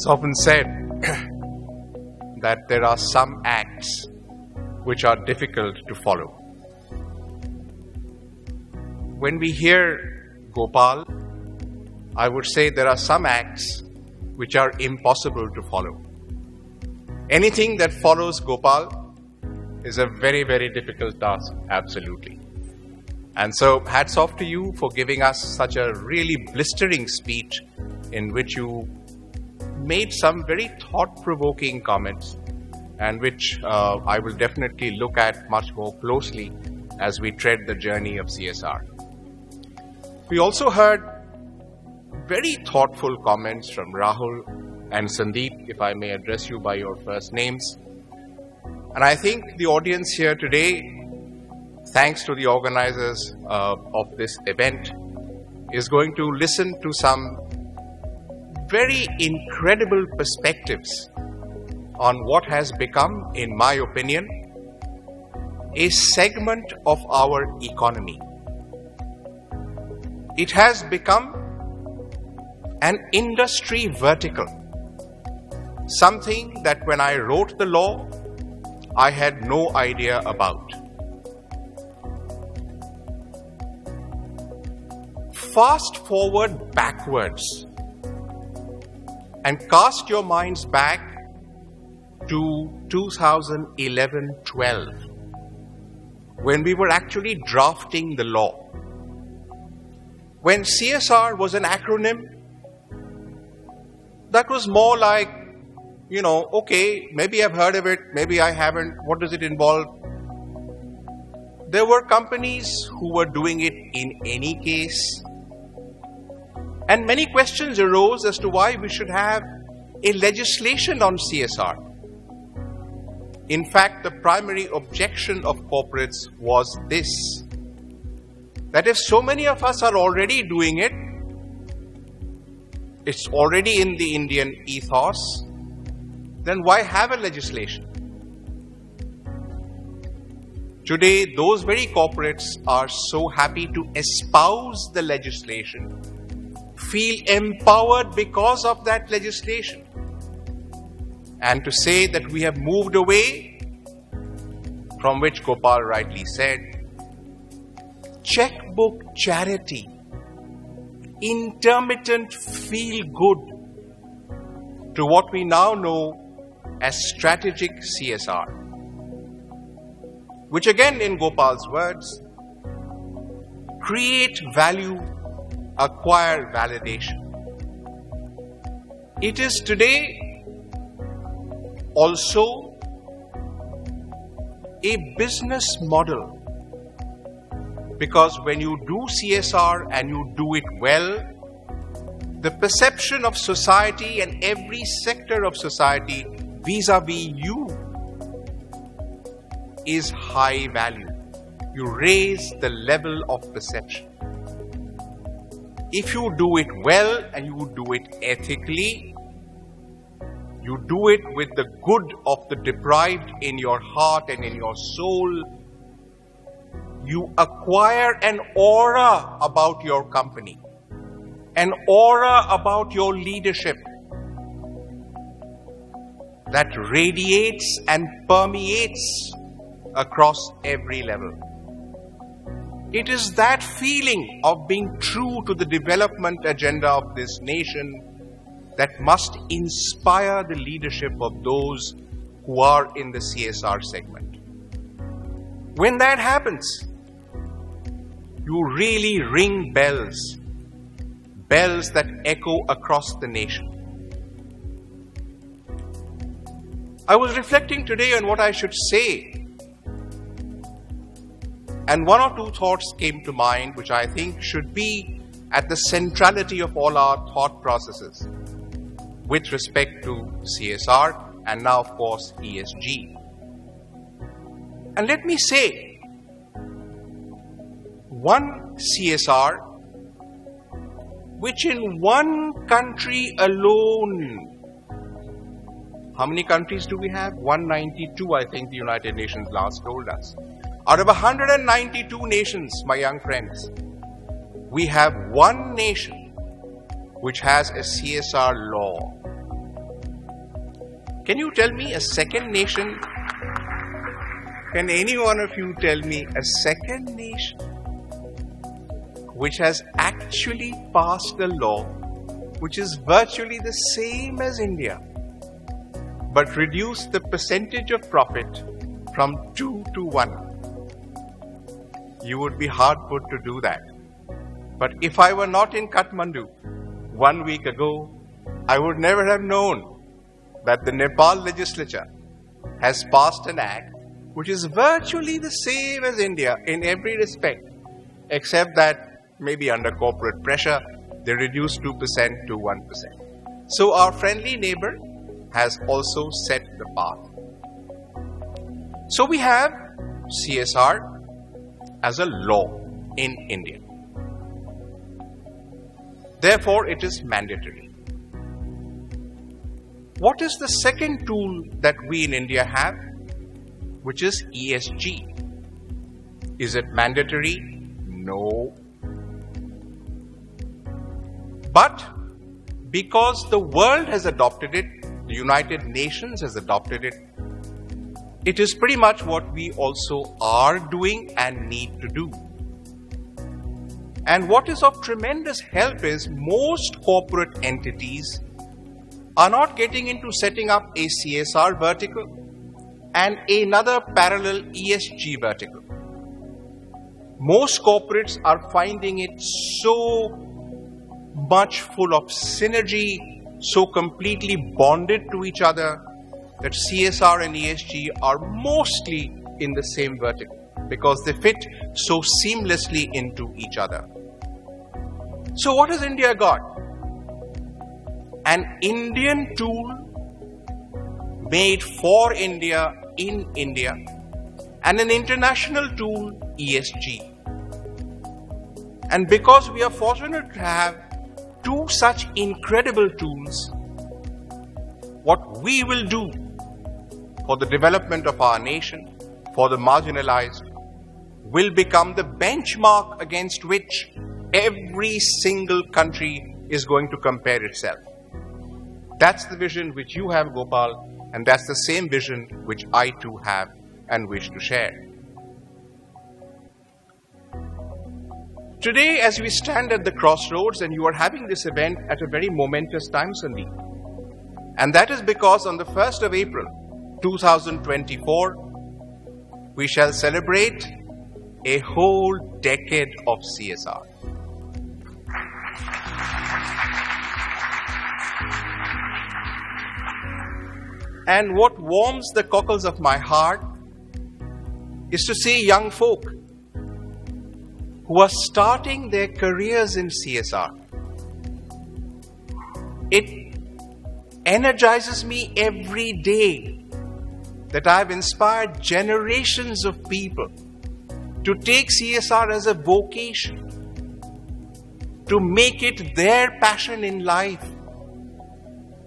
It's often said that there are some acts which are difficult to follow. When we hear Gopal, I would say there are some acts which are impossible to follow. Anything that follows Gopal is a very, very difficult task, absolutely. And so hats off to you for giving us such a really blistering speech in which you made some very thought-provoking comments and which I will definitely look at much more closely as we tread the journey of CSR. We also heard very thoughtful comments from Rahul and Sandeep, if I may address you by your first names. And I think the audience here today, thanks to the organizers of this event, is going to listen to some very incredible perspectives on what has become, in my opinion, a segment of our economy. It has become an industry vertical, something that when I wrote the law, I had no idea about. Fast forward backwards and cast your minds back to 2011-12, when we were actually drafting the law. When CSR was an acronym, that was more like, okay, maybe I've heard of it, maybe I haven't, what does it involve? There were companies who were doing it in any case. And many questions arose as to why we should have a legislation on CSR. In fact, the primary objection of corporates was this, that if so many of us are already doing it, it's already in the Indian ethos, then why have a legislation? Today, those very corporates are so happy to espouse the legislation, feel empowered because of that legislation, and to say that we have moved away from which Gopal rightly said, checkbook charity, intermittent feel-good, to what we now know as strategic CSR, which again, in Gopal's words, create value, acquire validation. It is today also a business model, because when you do CSR and you do it well, the perception of society and every sector of society vis-a-vis you is high value. You raise the level of perception. If you do it well and you do it ethically, you do it with the good of the deprived in your heart and in your soul, you acquire an aura about your company, an aura about your leadership that radiates and permeates across every level. It is that feeling of being true to the development agenda of this nation that must inspire the leadership of those who are in the CSR segment. When that happens, you really ring bells, bells that echo across the nation. I was reflecting today on what I should say, and one or two thoughts came to mind which I think should be at the centrality of all our thought processes with respect to CSR and now, of course, ESG. And let me say, one CSR which in one country alone, how many countries do we have? 192, I think the United Nations last told us. Out of 192 nations, my young friends, we have one nation which has a CSR law. Can you tell me a second nation? Can any one of you tell me a second nation which has actually passed a law which is virtually the same as India, but reduced the percentage of profit from 2 to 1? You would be hard put to do that. But if I were not in Kathmandu 1 week ago, I would never have known that the Nepal legislature has passed an act which is virtually the same as India in every respect, except that maybe under corporate pressure, they reduced 2% to 1%. So our friendly neighbor has also set the path. So we have CSR as a law in India. Therefore, it is mandatory. What is the second tool that we in India have, which is ESG? Is it mandatory? No. But because the world has adopted it, the United Nations has adopted it, it is pretty much what we also are doing and need to do. And what is of tremendous help is most corporate entities are not getting into setting up a CSR vertical and another parallel ESG vertical. Most corporates are finding it so much full of synergy, so completely bonded to each other, that CSR and ESG are mostly in the same vertical because they fit so seamlessly into each other. So what has India got? An Indian tool made for India in India, and an international tool, ESG. And because we are fortunate to have two such incredible tools, what we will do for the development of our nation, for the marginalized, will become the benchmark against which every single country is going to compare itself. That's the vision which you have, Gopal, and that's the same vision which I too have and wish to share. Today, as we stand at the crossroads, and you are having this event at a very momentous time, Sandeep, and that is because on the 1st of April 2024, we shall celebrate a whole decade of CSR. And what warms the cockles of my heart is to see young folk who are starting their careers in CSR. It energizes me every day that I've inspired generations of people to take CSR as a vocation, to make it their passion in life,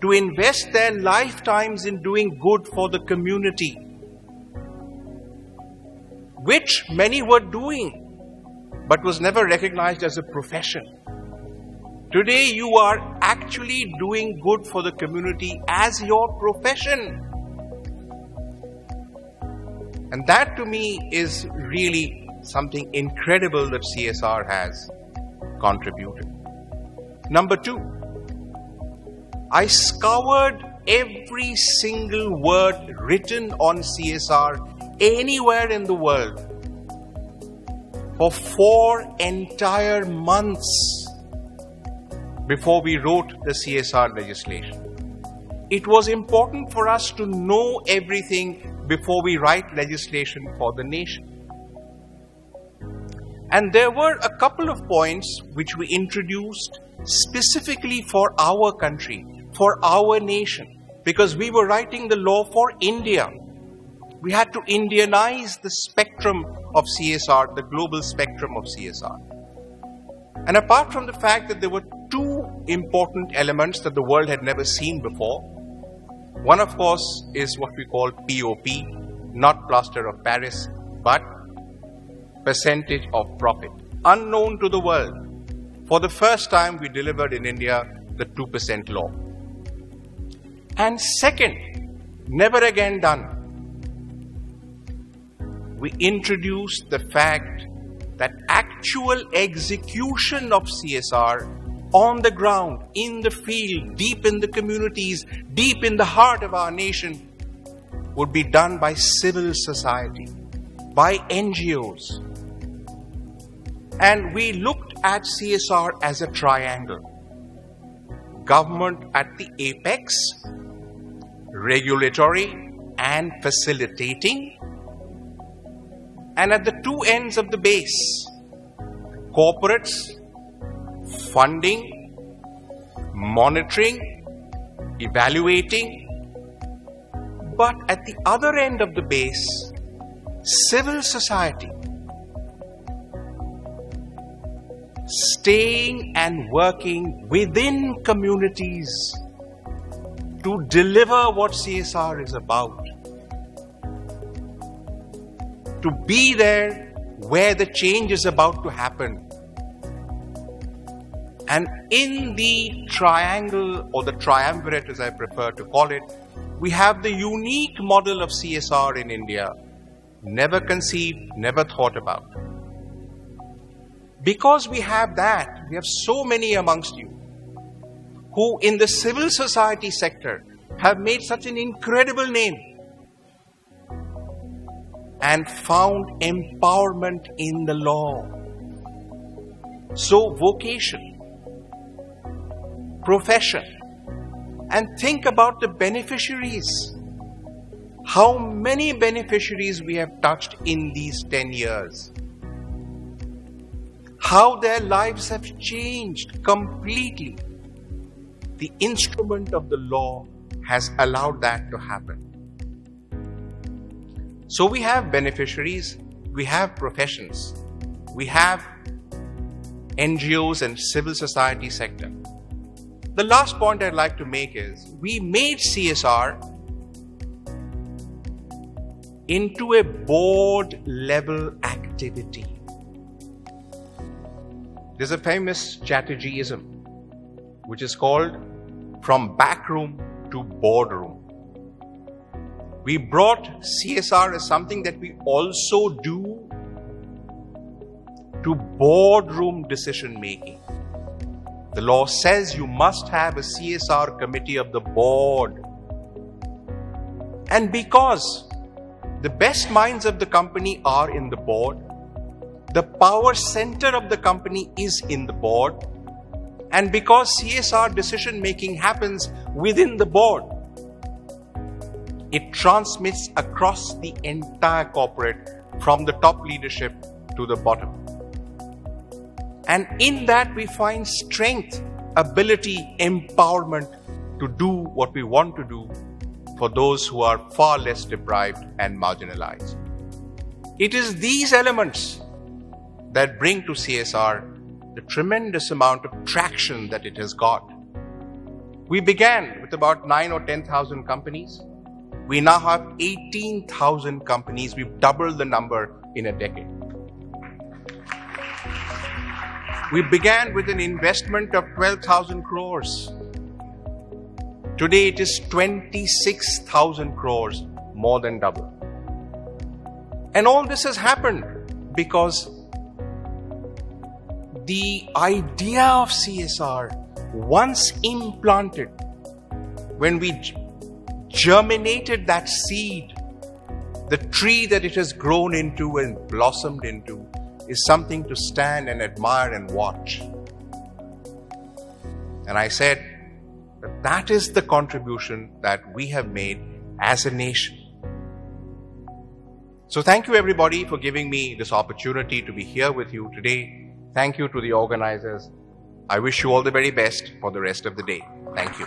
to invest their lifetimes in doing good for the community, which many were doing, but was never recognized as a profession. Today, you are actually doing good for the community as your profession. And that to me is really something incredible that CSR has contributed. Number two, I scoured every single word written on CSR anywhere in the world for 4 entire months before we wrote the CSR legislation. It was important for us to know everything before we write legislation for the nation. And there were a couple of points which we introduced specifically for our country, for our nation, because we were writing the law for India. We had to Indianize the spectrum of CSR, the global spectrum of CSR. And apart from the fact that there were two important elements that the world had never seen before, one of course is what we call POP, not plaster of Paris, but percentage of profit. Unknown to the world. For the first time we delivered in India the 2% law. And second, Never again done. We introduced the fact that actual execution of CSR on the ground, in the field, deep in the communities, deep in the heart of our nation, would be done by civil society, by NGOs. And we looked at CSR as a triangle. Government at the apex, regulatory and facilitating, and at the two ends of the base, corporates, funding, monitoring, evaluating, but at the other end of the base, civil society, staying and working within communities to deliver what CSR is about. To be there where the change is about to happen. And in the triangle, or the triumvirate as I prefer to call it, we have the unique model of CSR in India, never conceived, never thought about. Because we have that, we have so many amongst you who in the civil society sector have made such an incredible name and found empowerment in the law. So vocation, profession, and think about the beneficiaries. How many beneficiaries we have touched in these 10 years. How their lives have changed completely. The instrument of the law has allowed that to happen. So we have beneficiaries, we have professions, we have NGOs and civil society sector. The last point I'd like to make is, we made CSR into a board level activity. There's a famous Chatterjeeism, which is called from backroom to boardroom. We brought CSR as something that we also do to boardroom decision making. The law says you must have a CSR committee of the board. And because the best minds of the company are in the board, the power center of the company is in the board, and because CSR decision making happens within the board, it transmits across the entire corporate from the top leadership to the bottom. And in that we find strength, ability, empowerment to do what we want to do for those who are far less deprived and marginalized. It is these elements that bring to CSR the tremendous amount of traction that it has got. We began with about 9,000 or 10,000 companies. We now have 18,000 companies. We've doubled the number in a decade. We began with an investment of 12,000 crores. Today it is 26,000 crores, more than double. And all this has happened because the idea of CSR, once implanted, when we germinated that seed, the tree that it has grown into and blossomed into is something to stand and admire and watch. And I said that that is the contribution that we have made as a nation. So thank you everybody for giving me this opportunity to be here with you today. Thank you to the organizers. I wish you all the very best for the rest of the day. Thank you.